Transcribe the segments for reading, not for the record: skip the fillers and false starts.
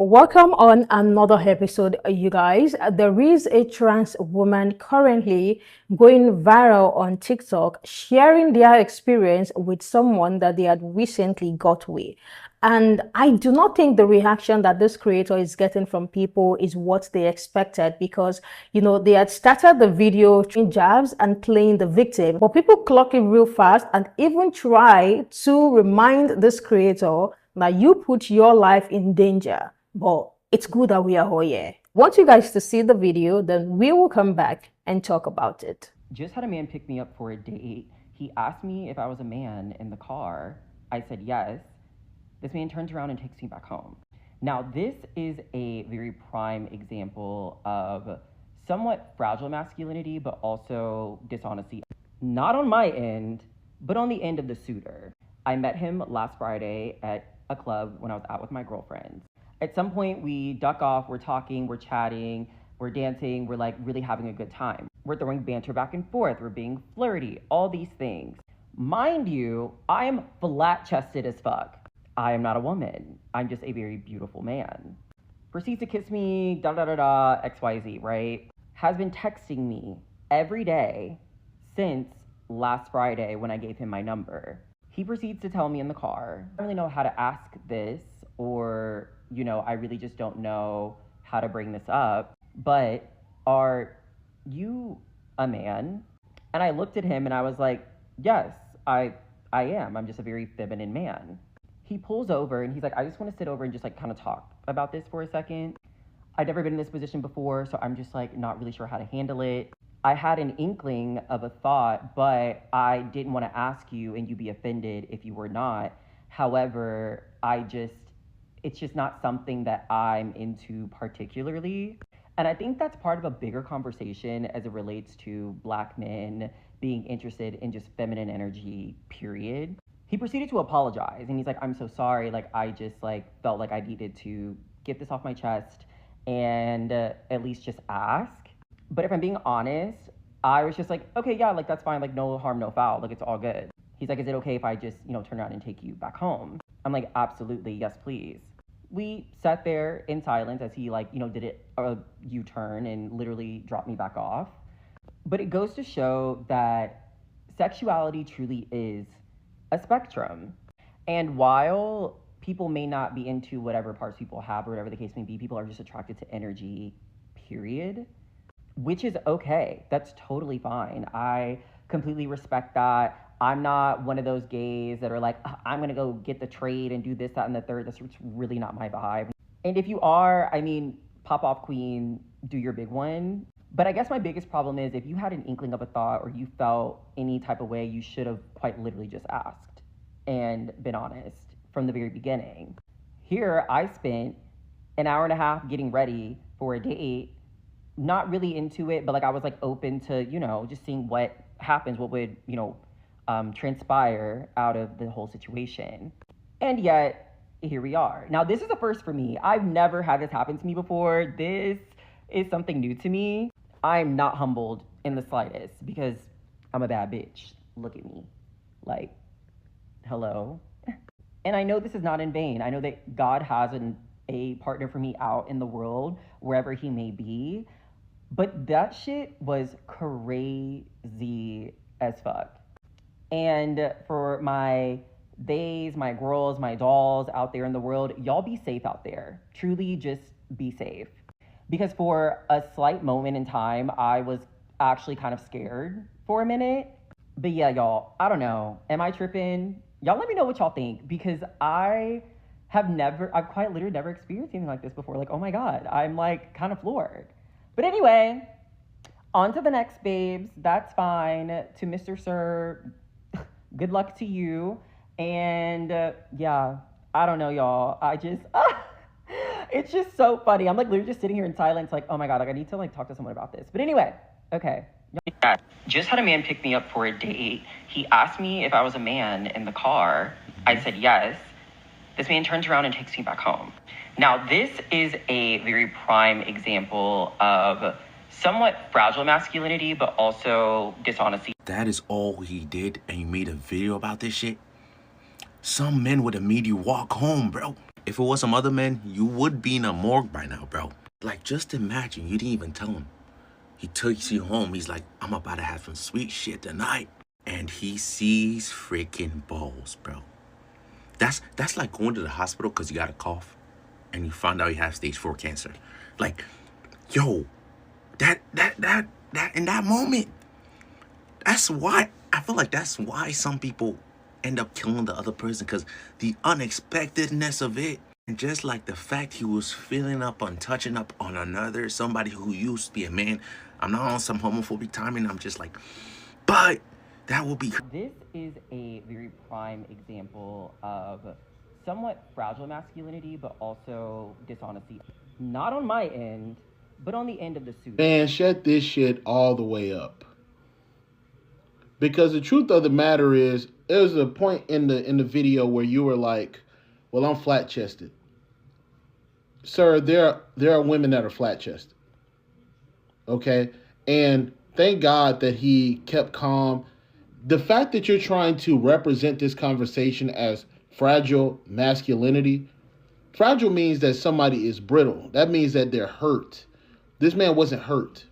Welcome on another episode, you guys. There is a trans woman currently going viral on TikTok, sharing their experience with someone that they had recently got with. And I do not think the reaction that this creator is getting from people is what they expected because, they had started the video throwing jabs and playing the victim, but people clock it real fast and even try to remind this creator that you put your life in danger. But it's good that we are all here. Want you guys to see the video, then we will come back and talk about it. Just had a man pick me up for a date. He asked me if I was a man in the car. I said yes. This man turns around and takes me back home. Now, this is a very prime example of somewhat fragile masculinity, but also dishonesty. Not on my end, but on the end of the suitor. I met him last Friday at a club when I was out with my girlfriends. At some point, we duck off, we're talking, we're chatting, we're dancing, we're like really having a good time. We're throwing banter back and forth, we're being flirty, all these things. Mind you, I am flat chested as fuck. I am not a woman. I'm just a very beautiful man. Proceeds to kiss me, XYZ, right? Has been texting me every day since last Friday when I gave him my number. He proceeds to tell me in the car, I don't really know how to ask this, or, I really just don't know how to bring this up, but are you a man? And I looked at him and I was like, yes, I am. I'm just a very feminine man. He pulls over and he's like, I just want to sit over and just like kind of talk about this for a second. I've never been in this position before, so I'm just like not really sure how to handle it. I had an inkling of a thought, but I didn't want to ask you and you be offended if you were not. However, it's just not something that I'm into particularly. And I think that's part of a bigger conversation as it relates to Black men being interested in just feminine energy, period. He proceeded to apologize and he's like, I'm so sorry. Like, I just felt like I needed to get this off my chest and at least just ask. But if I'm being honest, I was just like, okay, yeah, like that's fine. Like no harm, no foul. Like it's all good. He's like, is it okay if I just, turn around and take you back home? I'm like, absolutely. Yes, please. We sat there in silence as he did a U-turn and literally dropped me back off. But it goes to show that sexuality truly is a spectrum. And while people may not be into whatever parts people have or whatever the case may be, people are just attracted to energy, period, which is okay. That's totally fine. I completely respect that. I'm not one of those gays that are like, I'm going to go get the trade and do this, that, and the third. That's really not my vibe. And if you are, I mean, pop off queen, do your big one. But I guess my biggest problem is if you had an inkling of a thought or you felt any type of way, you should have quite literally just asked and been honest from the very beginning. Here, I spent an hour and a half getting ready for a date, not really into it, but I was open to, just seeing what happens, what would, transpire out of the whole situation. And yet, here we are. Now, this is a first for me. I've never had this happen to me before. This is something new to me. I'm not humbled in the slightest because I'm a bad bitch. Look at me. Hello. And I know this is not in vain. I know that God has a partner for me out in the world, wherever he may be. But that shit was crazy as fuck. And for my theys, my girls, my dolls out there in the world, y'all be safe out there. Truly just be safe. Because for a slight moment in time, I was actually kind of scared for a minute. But yeah, y'all, I don't know. Am I tripping? Y'all let me know what y'all think because I've quite literally never experienced anything like this before. Oh my God, I'm kind of floored. But anyway, on to the next, babes. That's fine. To Mr. Sir, good luck to you. And yeah, I don't know, y'all. It's just so funny. I'm literally just sitting here in silence, oh my God, I need to talk to someone about this. But anyway, okay. Just had a man pick me up for a date. He asked me if I was a man in the car. I said yes. This man turns around and takes me back home. Now, this is a very prime example of somewhat fragile masculinity, but also dishonesty. That is all he did, and you made a video about this shit? Some men would have made you walk home, bro. If it was some other men, you would be in a morgue by now, bro. Like, just imagine you didn't even tell him. He takes you home. He's like, I'm about to have some sweet shit tonight. And he sees freaking balls, bro. That's like going to the hospital because you got a cough and you found out you have stage 4 cancer. Like, yo, that in that moment, that's why I feel like that's why some people end up killing the other person, because the unexpectedness of it. And just like the fact he was feeling up on touching up on another, somebody who used to be a man. I'm not on some homophobic timing. I'm just like, but that will be. This is a very prime example of somewhat fragile masculinity, but also dishonesty. Not on my end, but on the end of the suit. Man, shut this shit all the way up. Because the truth of the matter is, there was a point in the video where you were like, well, I'm flat chested. Sir, there are women that are flat chested. Okay? And thank God that he kept calm. The fact that you're trying to represent this conversation as fragile masculinity, fragile means that somebody is brittle. That means that they're hurt. This man wasn't hurt.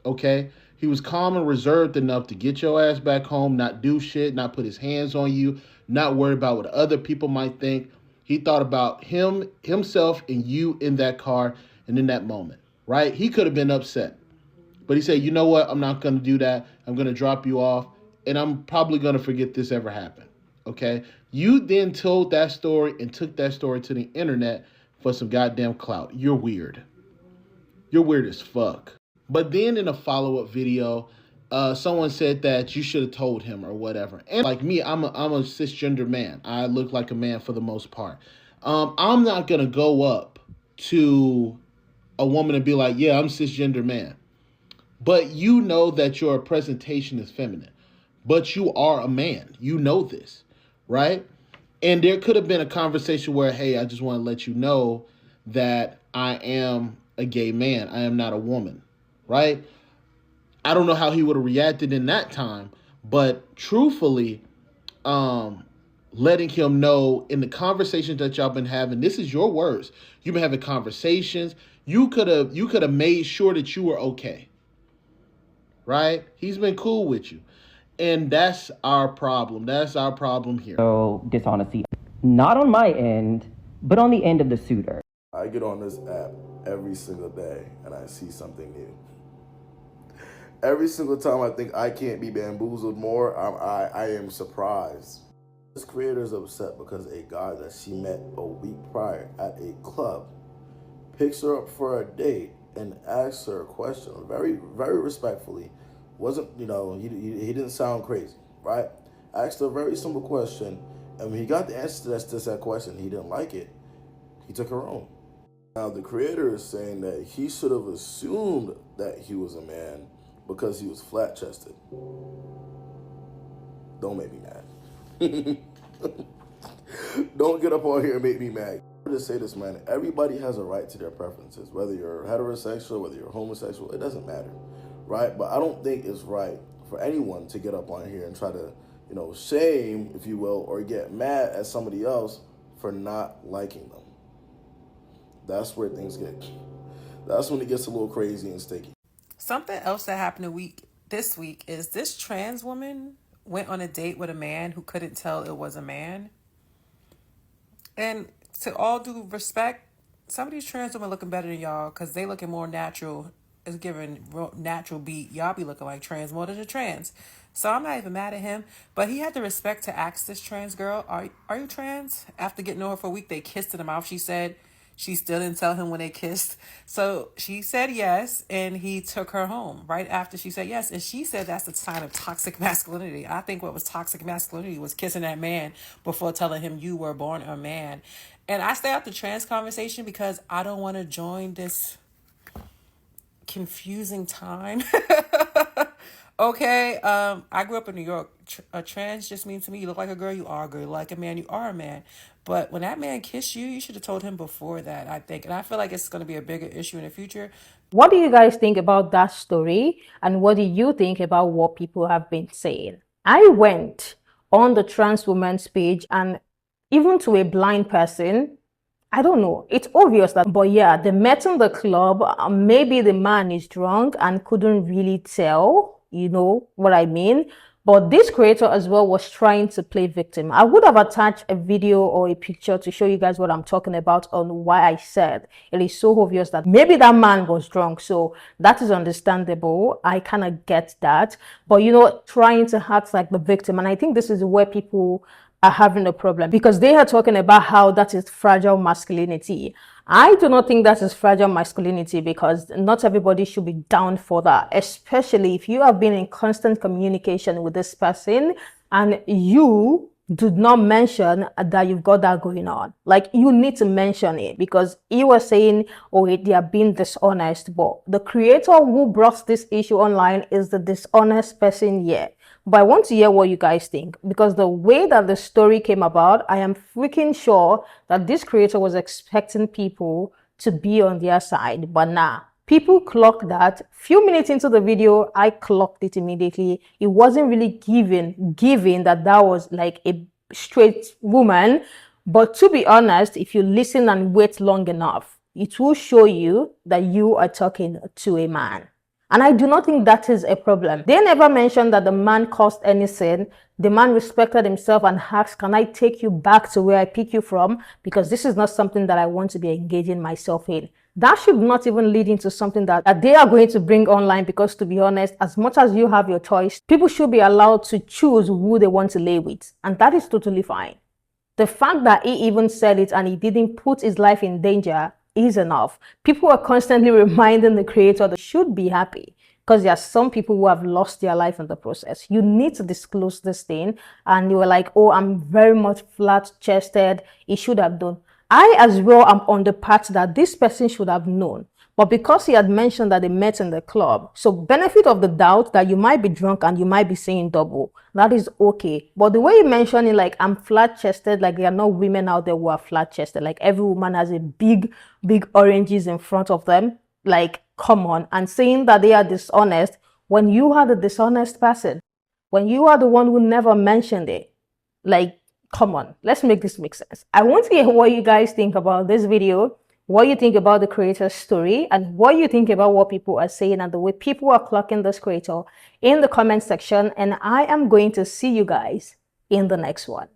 Okay? He was calm and reserved enough to get your ass back home, not do shit, not put his hands on you, not worry about what other people might think. He thought about himself, and you in that car and in that moment, right? He could have been upset. But he said, you know what? I'm not going to do that. I'm going to drop you off, and I'm probably going to forget this ever happened, okay? You then told that story and took that story to the internet for some goddamn clout. You're weird. You're weird as fuck. But then in a follow-up video, someone said that you should have told him or whatever. And like me, I'm a cisgender man. I look like a man for the most part. I'm not going to go up to a woman and be like, yeah, I'm a cisgender man. But you know that your presentation is feminine. But you are a man. You know this, right? And there could have been a conversation where, hey, I just want to let you know that I am a gay man. I am not a woman, right? I don't know how he would have reacted in that time, but truthfully, letting him know in the conversations that y'all been having, this is your words. You've been having conversations. You could have made sure that you were okay, right? He's been cool with you. And that's our problem. That's our problem here. So, dishonesty. Not on my end, but on the end of the suitor. I get on this app every single day and I see something new. Every single time I think I can't be bamboozled more, I am surprised. This creator is upset because a guy that she met a week prior at a club picks her up for a date and asks her a question very, very respectfully. Wasn't, he didn't sound crazy, right? Asked her a very simple question, and when he got the answer to that question, he didn't like it. He took her home. Now, the creator is saying that he should have assumed that he was a man because he was flat-chested. Don't make me mad. Don't get up on here and make me mad. I just say this, man. Everybody has a right to their preferences. Whether you're heterosexual, whether you're homosexual, it doesn't matter, right? But I don't think it's right for anyone to get up on here and try to, shame, if you will, or get mad at somebody else for not liking them. That's where things that's when it gets a little crazy and sticky. Something else that happened this week is this trans woman went on a date with a man who couldn't tell it was a man. And to all due respect, some of these trans women looking better than y'all because they looking more natural. It's giving natural beat. Y'all be looking like trans more than a trans. So I'm not even mad at him. But he had the respect to ask this trans girl, are you trans? After getting to know her for a week, they kissed in the mouth, she said. She still didn't tell him when they kissed. So she said yes, and he took her home right after she said yes. And she said that's a sign of toxic masculinity. I think what was toxic masculinity was kissing that man before telling him you were born a man. And I stay out the trans conversation because I don't want to join this confusing time. Okay, I grew up in New York. Trans just means to me, you look like a girl, you are a girl. You look like a man, you are a man. But when that man kissed you, you should have told him before that, I think. And I feel like it's going to be a bigger issue in the future. What do you guys think about that story? And what do you think about what people have been saying? I went on the trans woman's page, and even to a blind person, I don't know. It's obvious that, but yeah, they met in the club. Maybe the man is drunk and couldn't really tell, you know what I mean? But this creator as well was trying to play victim. I would have attached a video or a picture to show you guys what I'm talking about on why I said it is so obvious that maybe that man was drunk. So that is understandable. I kind of get that. But, you know, trying to act like the victim. And I think this is where people are having a problem, because they are talking about how that is fragile masculinity. I do not think that is fragile masculinity, because not everybody should be down for that, especially if you have been in constant communication with this person and you did not mention that you've got that going on. Like, you need to mention it, because you were saying, oh, they are being dishonest, but the creator who brought this issue online is the dishonest person here. But I want to hear what you guys think, because the way that the story came about, I am freaking sure that this creator was expecting people to be on their side. But nah, people clocked that. Few minutes into the video, I clocked it immediately. It wasn't really given that was like a straight woman. But to be honest, if you listen and wait long enough, it will show you that you are talking to a man. And I do not think that is a problem. They never mentioned that the man caused any sin. The man respected himself and asked, can I take you back to where I picked you from? Because this is not something that I want to be engaging myself in. That should not even lead into something that they are going to bring online, because to be honest, as much as you have your choice, people should be allowed to choose who they want to lay with. And that is totally fine. The fact that he even said it and he didn't put his life in danger is enough. People are constantly reminding the creator that should be happy, because there are some people who have lost their life in the process. You need to disclose this thing. And you were like, oh, I'm very much flat-chested. He should have done. I as well am on the part that this person should have known. But because he had mentioned that they met in the club, so benefit of the doubt that you might be drunk and you might be saying double, that is okay. But the way you mentioned it, like, I'm flat-chested, like there are no women out there who are flat-chested. Like, every woman has a big oranges in front of them. Like, come on. And saying that they are dishonest when you are the dishonest person, when you are the one who never mentioned it. Like, come on, let's make this make sense. I want to hear what you guys think about this video, what you think about the creator's story, and what you think about what people are saying and the way people are clocking this creator in the comment section. And I am going to see you guys in the next one.